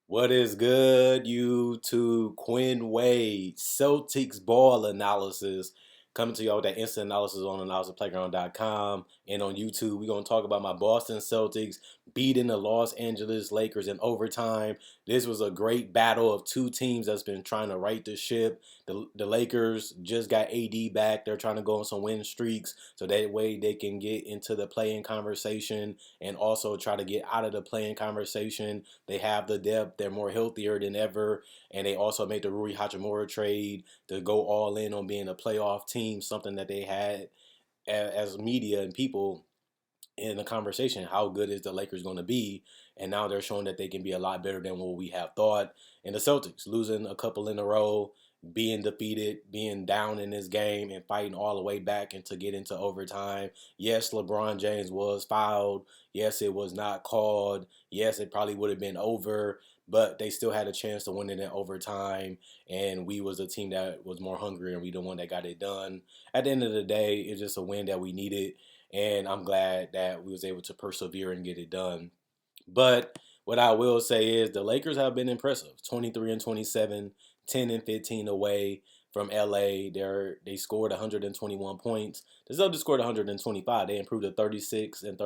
What is good, YouTube? Quinn Wade, Celtics ball analysis. Coming to y'all with that instant analysis on analysisplayground.com and on YouTube. We're going to talk about my Boston Celtics beating the Los Angeles Lakers in overtime. This was a great battle of two teams that's been trying to right the ship. The Lakers just got AD back. They're trying to go on some win streaks so that way they can get into the play-in conversation and also try to get out of the play-in conversation. They have the depth. They're more healthier than ever. And they also made the Rui Hachimura trade to go all in on being a playoff team, something that they had as media and people in the conversation. How good is the Lakers going to be? And now they're showing that they can be a lot better than what we have thought. And the Celtics losing a couple in a row, being defeated, being down in this game, and fighting all the way back and to get into overtime. Yes, LeBron James was fouled. Yes, it was not called. Yes, it probably would have been over, but they still had a chance to win it in overtime. And we was a team that was more hungry, and we the one that got it done. At the end of the day, it's just a win that we needed, and I'm glad that we was able to persevere and get it done. But what I will say is the Lakers have been impressive. 23 and 27, 10 and 15 away from LA. They scored 121 points. The Celtics scored 125. They improved to 36 and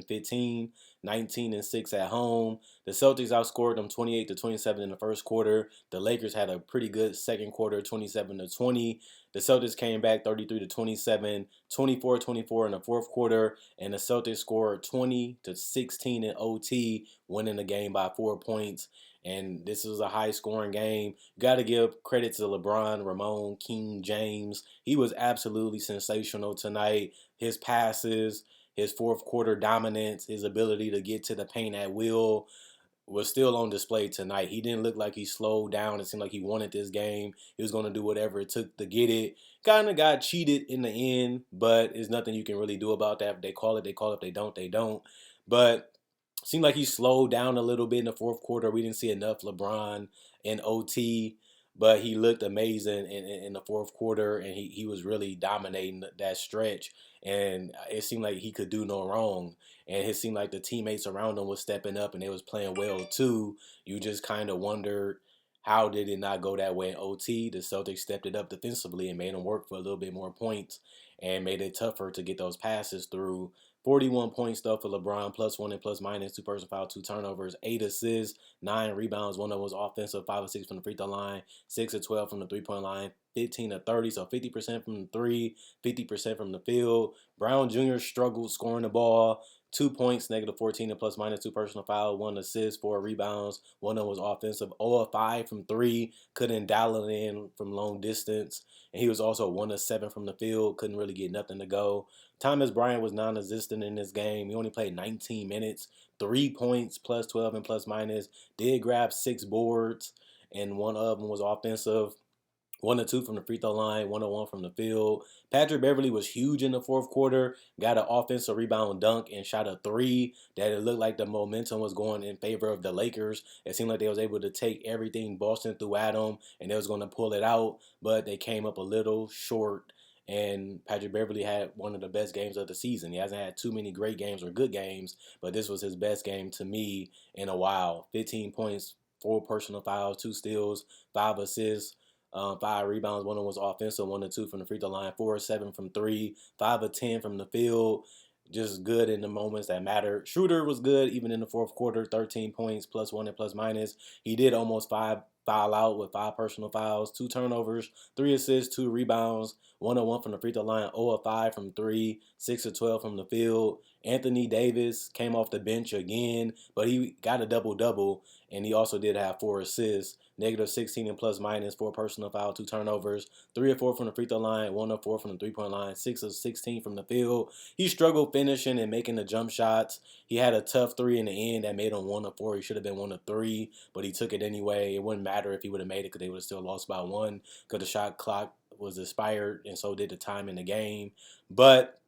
15, 19 and 6 at home. The Celtics outscored them 28 to 27 in the first quarter. The Lakers had a pretty good second quarter, 27 to 20. The Celtics came back 33 to 27, 24-24 in the fourth quarter, and the Celtics scored 20 to 16 in OT, winning the game by 4 points. And this was a high scoring game. Got to give credit to LeBron, Ramon, King James. He was absolutely sensational tonight. His passes, his fourth quarter dominance, his ability to get to the paint at will was still on display tonight. He didn't look like he slowed down. It seemed like he wanted this game. He was going to do whatever it took to get it. Kind of got cheated in the end, but there's nothing you can really do about that. If they call it, they call it. If they don't, they don't. But seemed like he slowed down a little bit in the fourth quarter. We didn't see enough LeBron in OT, but he looked amazing in the fourth quarter, and he was really dominating that stretch. And it seemed like he could do no wrong. And it seemed like the teammates around him was stepping up and they was playing well too. You just kind of wondered, how did it not go that way in OT? The Celtics stepped it up defensively and made them work for a little bit more points and made it tougher to get those passes through. 41 points though for LeBron, plus one and plus minus, two personal fouls, two turnovers, 8 assists, 9 rebounds. One of them was offensive, 5 of 6 from the free throw line, 6 of 12 from the 3-point line, 15 of 30, so 50% from the three, 50% from the field. Brown Jr. struggled scoring the ball. 2 points, negative 14 and plus minus, two personal foul, 1 assist, 4 rebounds. One of them was offensive. 0 of 5 from three, couldn't dial it in from long distance. And he was also 1 of 7 from the field, couldn't really get nothing to go. Thomas Bryant was non-existent in this game. He only played 19 minutes, 3 points, plus 12 and plus minus. Did grab 6 boards, and one of them was offensive. 1 of 2 from the free throw line, 1 of 1 from the field. Patrick Beverly was huge in the fourth quarter. Got an offensive rebound dunk and shot a three that it looked like the momentum was going in favor of the Lakers. It seemed like they was able to take everything Boston threw at them and they was going to pull it out, but they came up a little short. And Patrick Beverly had one of the best games of the season. He hasn't had too many great games or good games, but this was his best game to me in a while. 15 points, 4 personal fouls, 2 steals, 5 assists. 5 rebounds. One of them was offensive. 1 of 2 from the free throw line. 4 of 7 from three. 5 of 10 from the field. Just good in the moments that matter. Schroeder was good even in the fourth quarter. 13 points, plus one and plus minus. He did almost foul out with 5 personal fouls, 2 turnovers, 3 assists, 2 rebounds. 1 of 1 from the free throw line. 0 of 5 from three. 6 of 12 from the field. Anthony Davis came off the bench again, but he got a double double, and he also did have 4 assists. Negative 16 and plus minus, 4 personal fouls, 2 turnovers, 3 of 4 from the free throw line, 1 of 4 from the 3-point line, 6 of 16 from the field. He struggled finishing and making the jump shots. He had a tough three in the end that made him 1 of 4. He should have been 1 of 3, but he took it anyway. It wouldn't matter if he would have made it because they would have still lost by one because the shot clock was expired and so did the time in the game. But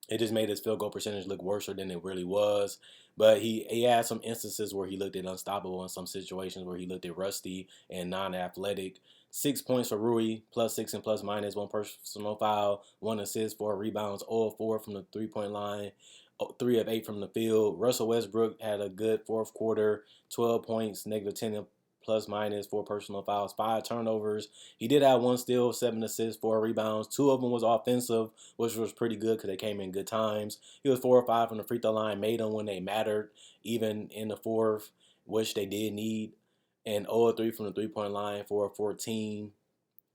it just made his field goal percentage look worse than it really was. But he had some instances where he looked at unstoppable and some situations where he looked at rusty and non-athletic. 6 points for Rui, plus 6 and plus minus, 1 personal foul, 1 assist, 4 rebounds, 0 of 4 from the 3-point line, 3 of 8 from the field. Russell Westbrook had a good fourth quarter, 12 points, negative 10 plus minus, 4 personal fouls, 5 turnovers. He did have 1 steal, 7 assists, 4 rebounds. 2 of them was offensive, which was pretty good because they came in good times. He was 4 or 5 from the free throw line, made them when they mattered, even in the fourth, which they did need. And 0 of 3 from the 3-point line, 4 of 14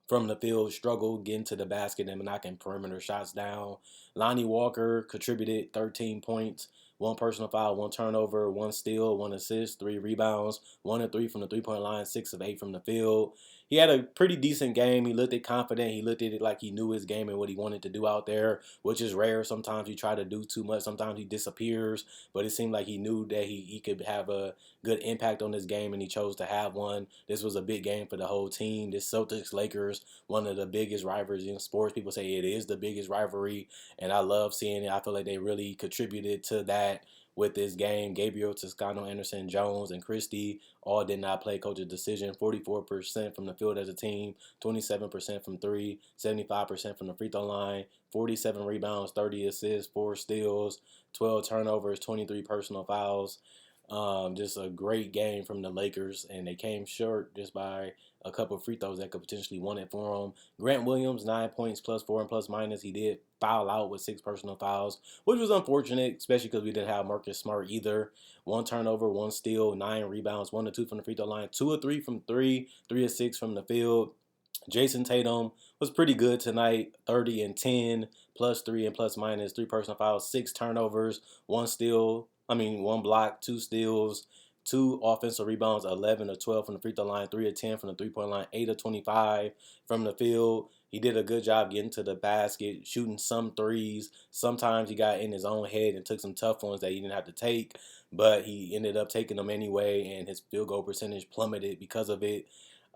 from the field, struggled getting to the basket and knocking perimeter shots down. Lonnie Walker contributed 13 points, 1 personal foul, 1 turnover, 1 steal, 1 assist, 3 rebounds, 1 of 3 from the 3-point line, 6 of 8 from the field. He had a pretty decent game. He looked it confident. He looked at it like he knew his game and what he wanted to do out there, which is rare. Sometimes he try to do too much. Sometimes he disappears. But it seemed like he knew that he could have a good impact on this game, and he chose to have one. This was a big game for the whole team. This Celtics-Lakers, one of the biggest rivalries in sports. People say it is the biggest rivalry, and I love seeing it. I feel like they really contributed to that with this game. Gabriel, Toscano, Anderson, Jones, and Christie all did not play coach's decision. 44% from the field as a team, 27% from three, 75% from the free throw line, 47 rebounds, 30 assists, 4 steals, 12 turnovers, 23 personal fouls. Just a great game from the Lakers, and they came short just by a couple of free throws that could potentially won it for them. Grant Williams, 9 points, plus 4 and plus minus. He did foul out with 6 personal fouls, which was unfortunate, especially because we didn't have Marcus Smart either. 1 turnover, 1 steal, 9 rebounds, 1 of 2 from the free throw line, 2 of 3 from three, 3 of 6 from the field. Jason Tatum was pretty good tonight, 30 and 10, plus 3 and plus minus, 3 personal fouls, 6 turnovers, 1 steal. 1 block, 2 steals, 2 offensive rebounds, 11 of 12 from the free throw line, 3 of 10 from the 3-point line, 8 of 25 from the field. He did a good job getting to the basket, shooting some threes. Sometimes he got in his own head and took some tough ones that he didn't have to take, but he ended up taking them anyway, and his field goal percentage plummeted because of it.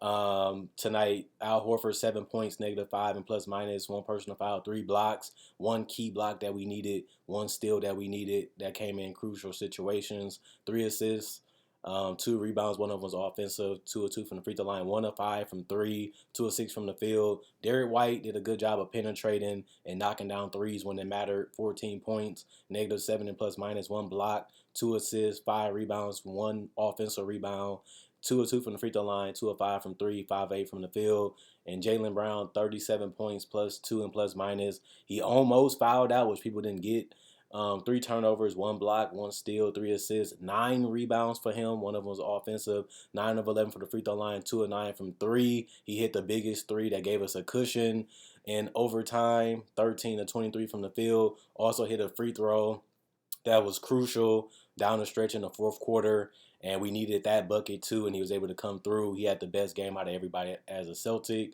Tonight, Al Horford, 7 points, -5 and plus minus, 1 personal foul, 3 blocks, 1 key block that we needed, 1 steal that we needed that came in crucial situations, 3 assists, 2 rebounds, 1 of them was offensive, 2 of 2 from the free throw line, 1 of 5 from three, 2 of 6 from the field. Derek White did a good job of penetrating and knocking down threes when it mattered, 14 points, -7 and plus minus, 1 block, 2 assists, 5 rebounds, 1 offensive rebound. 2 of 2 from the free throw line, 2 of 5 from three, 5 of 8 from the field. And Jaylen Brown, 37 points, plus 2 and plus minus. He almost fouled out, which people didn't get. 3 turnovers, 1 block, 1 steal, 3 assists, 9 rebounds for him. 1 of them was offensive. 9 of 11 for the free throw line, 2 of 9 from three. He hit the biggest three that gave us a cushion in overtime. 13 of 23 from the field. Also hit a free throw that was crucial down the stretch in the fourth quarter, and we needed that bucket too, and he was able to come through. He had the best game out of everybody as a Celtic.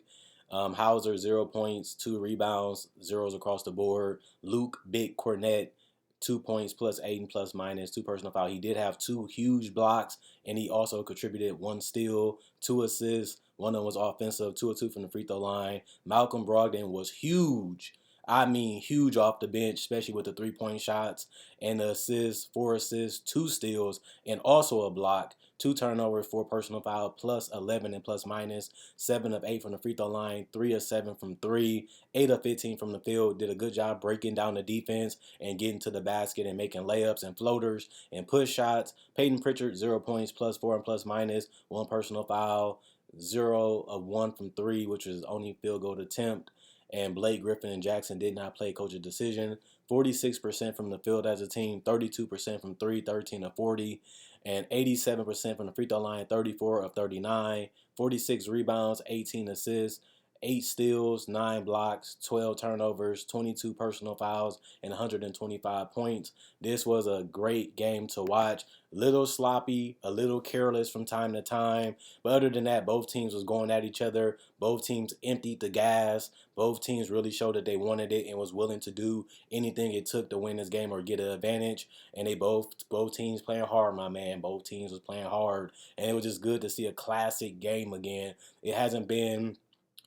Hauser, 0 points, 2 rebounds, zeros across the board. Luke Big Cornett, 2 points, plus 8 and plus minus, 2 personal foul. He did have 2 huge blocks, and he also contributed 1 steal, 2 assists. 1 of them was offensive, 2 of 2 from the free throw line. Malcolm Brogdon was huge. I mean, huge off the bench, especially with the 3-point shots and the assists, 4 assists, 2 steals, and also a block. 2 turnovers, 4 personal foul, plus 11 and plus minus, 7 of 8 from the free throw line, 3 of 7 from three, 8 of 15 from the field. Did a good job breaking down the defense and getting to the basket and making layups and floaters and push shots. Peyton Pritchard, 0 points, plus 4 and plus minus, 1 personal foul, 0 of 1 from three, which was only field goal attempt. And Blake Griffin and Jackson did not play coach's decision. 46% from the field as a team, 32% from three, 13 of 40, and 87% from the free throw line, 34 of 39, 46 rebounds, 18 assists, 8 steals, 9 blocks, 12 turnovers, 22 personal fouls, and 125 points. This was a great game to watch. Little sloppy, a little careless from time to time. But other than that, both teams was going at each other. Both teams emptied the gas. Both teams really showed that they wanted it and was willing to do anything it took to win this game or get an advantage. And they both teams playing hard, my man. Both teams was playing hard. And it was just good to see a classic game again. It hasn't been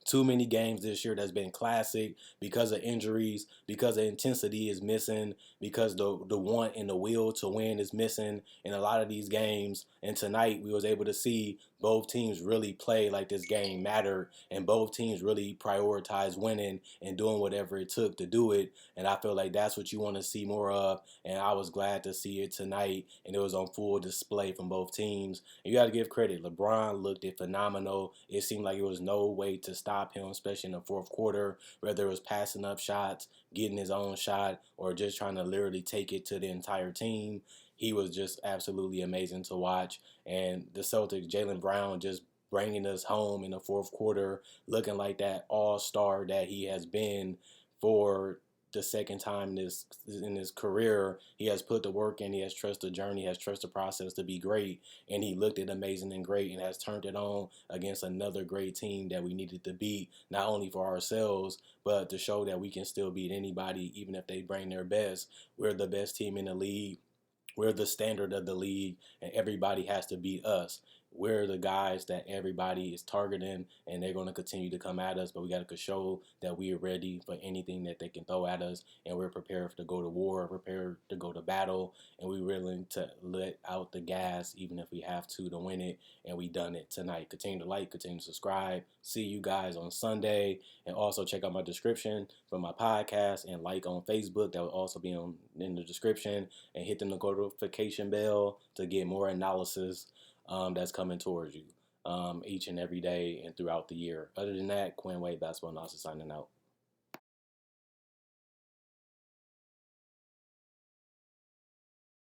too many games this year that's been classic because of injuries, because the intensity is missing, because the want and the will to win is missing in a lot of these games. And tonight we was able to see both teams really play like this game mattered, and both teams really prioritize winning and doing whatever it took to do it. And I feel like that's what you want to see more of. And I was glad to see it tonight, and it was on full display from both teams. And you got to give credit. LeBron looked it phenomenal. It seemed like it was no way to stop him, especially in the fourth quarter, whether it was passing up shots, getting his own shot, or just trying to literally take it to the entire team. He was just absolutely amazing to watch. And the Celtics, Jaylen Brown, just bringing us home in the fourth quarter, looking like that all-star that he has been for the second time in his career. He has put the work in. He has trusted the journey. He has trusted the process to be great, and he looked it amazing and great, and has turned it on against another great team that we needed to beat, not only for ourselves, but to show that we can still beat anybody, even if they bring their best. We're the best team in the league. We're the standard of the league, and everybody has to beat us. We're the guys that everybody is targeting, and they're going to continue to come at us. But we got to show that we are ready for anything that they can throw at us, and we're prepared to go to war, prepared to go to battle, and we're willing to let out the gas, even if we have to win it. And we done it tonight. Continue to like, continue to subscribe. See you guys on Sunday, and also check out my description for my podcast and like on Facebook. That will also be in the description, and hit the notification bell to get more analysis that's coming towards you each and every day and throughout the year. Other than that, Quinn Wade Basketball Analysis signing out.